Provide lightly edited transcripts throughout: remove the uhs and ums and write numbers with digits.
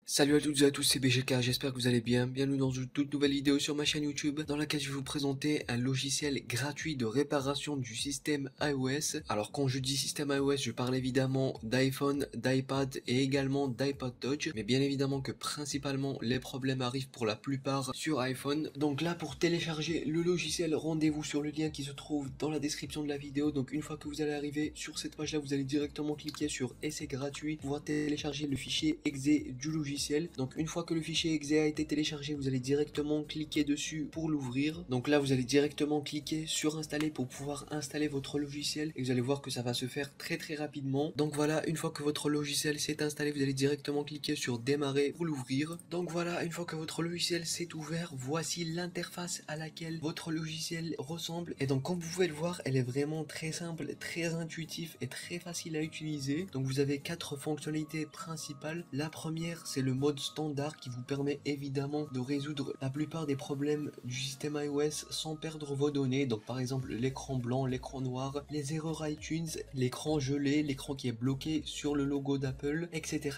Salut à toutes et à tous, c'est BGK, j'espère que vous allez bien. Bienvenue dans une toute nouvelle vidéo sur ma chaîne YouTube dans laquelle je vais vous présenter un logiciel gratuit de réparation du système iOS. Alors quand je dis système iOS, je parle évidemment d'iPhone, d'iPad et également d'iPod Touch. Mais bien évidemment que principalement les problèmes arrivent pour la plupart sur iPhone. Donc là pour télécharger le logiciel, rendez-vous sur le lien qui se trouve dans la description de la vidéo. Donc une fois que vous allez arriver sur cette page là, vous allez directement cliquer sur essai gratuit pour pouvoir télécharger le fichier exe du logiciel. Donc une fois que le fichier exe a été téléchargé, vous allez directement cliquer dessus pour l'ouvrir. Donc là vous allez directement cliquer sur installer pour pouvoir installer votre logiciel et vous allez voir que ça va se faire très rapidement. Donc voilà, une fois que votre logiciel s'est installé, vous allez directement cliquer sur démarrer pour l'ouvrir. Donc voilà, une fois que votre logiciel s'est ouvert, voici l'interface à laquelle votre logiciel ressemble. Et donc comme vous pouvez le voir, elle est vraiment très simple, très intuitif et très facile à utiliser. Donc vous avez 4 fonctionnalités principales. La première, c'est le mode standard qui vous permet évidemment de résoudre la plupart des problèmes du système iOS sans perdre vos données. Donc par exemple l'écran blanc, l'écran noir, les erreurs iTunes, l'écran gelé, l'écran qui est bloqué sur le logo d'Apple, etc.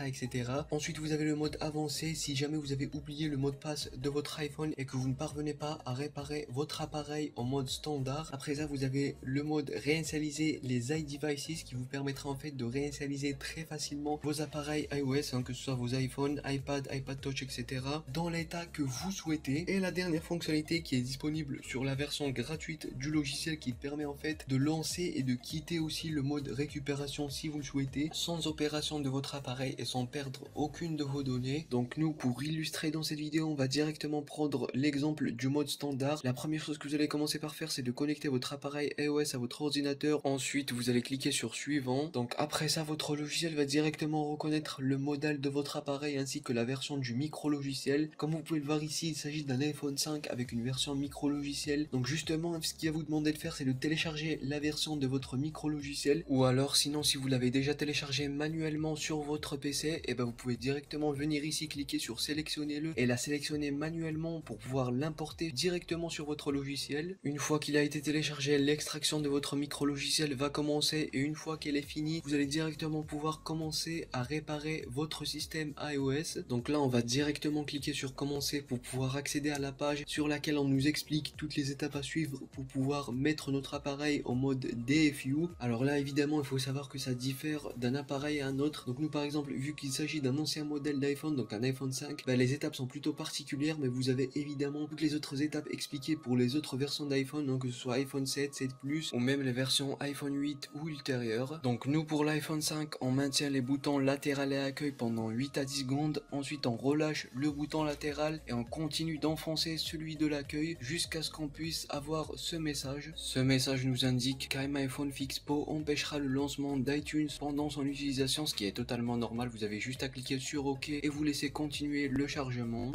Ensuite vous avez le mode avancé si jamais vous avez oublié le mot de passe de votre iPhone et que vous ne parvenez pas à réparer votre appareil en mode standard. Après ça vous avez le mode réinitialiser les iDevices qui vous permettra en fait de réinitialiser très facilement vos appareils iOS, que ce soit vos iPhones, iPad, iPad Touch, etc. dans l'état que vous souhaitez. Et la dernière fonctionnalité qui est disponible sur la version gratuite du logiciel qui permet en fait de lancer et de quitter aussi le mode récupération si vous le souhaitez, sans opération de votre appareil et sans perdre aucune de vos données. Donc nous, pour illustrer dans cette vidéo, on va directement prendre l'exemple du mode standard. La première chose que vous allez commencer par faire, c'est de connecter votre appareil iOS à votre ordinateur. Ensuite, vous allez cliquer sur suivant. Donc après ça, votre logiciel va directement reconnaître le modèle de votre appareil ainsi que la version du micro-logiciel. Comme vous pouvez le voir ici, il s'agit d'un iPhone 5 avec une version micro-logiciel. Donc justement, ce qu'il va vous demander de faire, c'est de télécharger la version de votre micro-logiciel. Ou alors, sinon, si vous l'avez déjà téléchargé manuellement sur votre PC, et ben vous pouvez directement venir ici, cliquer sur sélectionner-le et la sélectionner manuellement pour pouvoir l'importer directement sur votre logiciel. Une fois qu'il a été téléchargé, l'extraction de votre micro-logiciel va commencer et une fois qu'elle est finie, vous allez directement pouvoir commencer à réparer votre système iOS. Donc là on va directement cliquer sur commencer pour pouvoir accéder à la page sur laquelle on nous explique toutes les étapes à suivre pour pouvoir mettre notre appareil en mode DFU. Alors là évidemment il faut savoir que ça diffère d'un appareil à un autre. Donc nous par exemple, vu qu'il s'agit d'un ancien modèle d'iPhone, donc un iPhone 5, les étapes sont plutôt particulières, mais vous avez évidemment toutes les autres étapes expliquées pour les autres versions d'iPhone, que ce soit iPhone 7, 7 Plus ou même les versions iPhone 8 ou ultérieures. Donc nous pour l'iPhone 5, on maintient les boutons latéral et accueil pendant 8 à 10 secondes. Ensuite on relâche le bouton latéral et on continue d'enfoncer celui de l'accueil jusqu'à ce qu'on puisse avoir ce message. Ce message nous indique qu'un iPhone Fixpo empêchera le lancement d'iTunes pendant son utilisation, ce qui est totalement normal. Vous avez juste à cliquer sur OK et vous laissez continuer le chargement.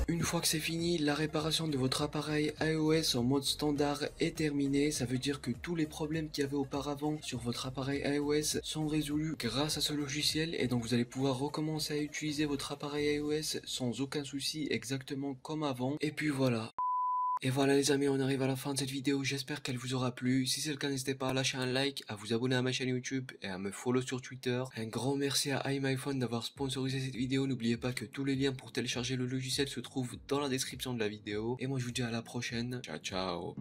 Une fois que c'est fini, la réparation de votre appareil iOS en mode standard est terminée. Ça veut dire que tous les problèmes qu'il y avait auparavant sur votre appareil iOS sont résolus grâce à ce logiciel et donc vous allez pouvoir recommencer à utiliser votre appareil iOS sans aucun souci, exactement comme avant. Et puis voilà. Et voilà les amis, on arrive à la fin de cette vidéo, j'espère qu'elle vous aura plu. Si c'est le cas, n'hésitez pas à lâcher un like, à vous abonner à ma chaîne YouTube et à me follow sur Twitter. Un grand merci à iMyPhone d'avoir sponsorisé cette vidéo. N'oubliez pas que tous les liens pour télécharger le logiciel se trouvent dans la description de la vidéo. Et moi je vous dis à la prochaine, ciao ciao.